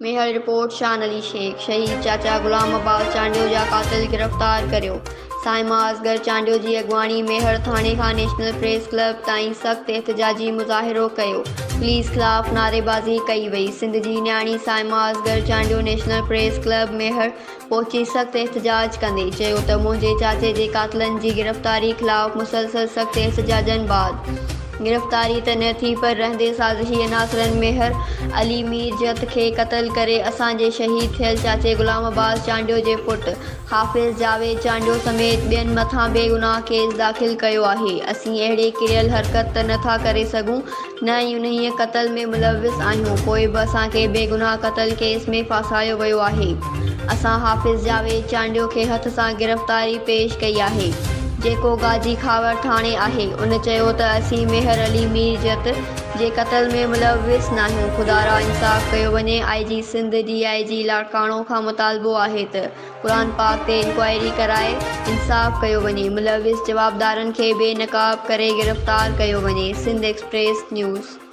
मेहर report शान अली शेख शहीद चाचा गुलाम अब्बास चांडियो जा कातिल गिरफ़्तार करियो। साइमा असगर चांडियो जी अॻवानी मेहर थाणे खां नेशनल प्रेस क्लब ताईं सख़्त एहतजाजी मुज़ाहिरो कयो। पुलिस ख़िलाफ़ नारेबाज़ी कई वई। सिंध जी न्याणी Saima Asghar Chandio National Press Club Mehar पहुची सख़्त एहतजाज कंदे चयो त मुंहिंजे चाचे जे कातिलनि जी गिरफ़्तारी ख़िलाफ़ मुसलसल सख़्त एहतजाजनि बाद गिरफ़्तारी त न थी पर रहंदे साज़िशी अनासरनि मेहर अली मीर जत खे क़त्ल करे असांजे शहीद थियल चाचे गुलाम अब्बास चांडियो जे पुट हाफ़िज़ जावेद चांडियो समेत ॿियनि मथां बेगुनाह केस दाख़िल कयो आहे। असीं अहिड़े किरियल हरकत त नथा करे सघूं, न ई उन्हीअ क़त्ल में मुलविस आहियूं, पोइ बि असांखे बेगुनाह क़त्ल केस में फासायो वियो आहे। असां हाफ़िज़ जावेद चांडियो खे हथ सां गिरफ़्तारी पेश कई आहे, जेको गाजी खावर थाणे आहे। उन चयो त असीं मेहर अली मीर जत जे क़त्ल में मुलविस नाहियूं, ख़ुदा इंसाफ़ कयो वञे। IG सिंध DIG लाड़काणो खां मुतालबो आहे त क़ुरान पाक ते इंक्वायरी कराए इंसाफ़ कयो वञे, मुलविस जवाबदारनि खे बेनक़ाब करे गिरफ़्तार कयो वञे। Sindh Express news.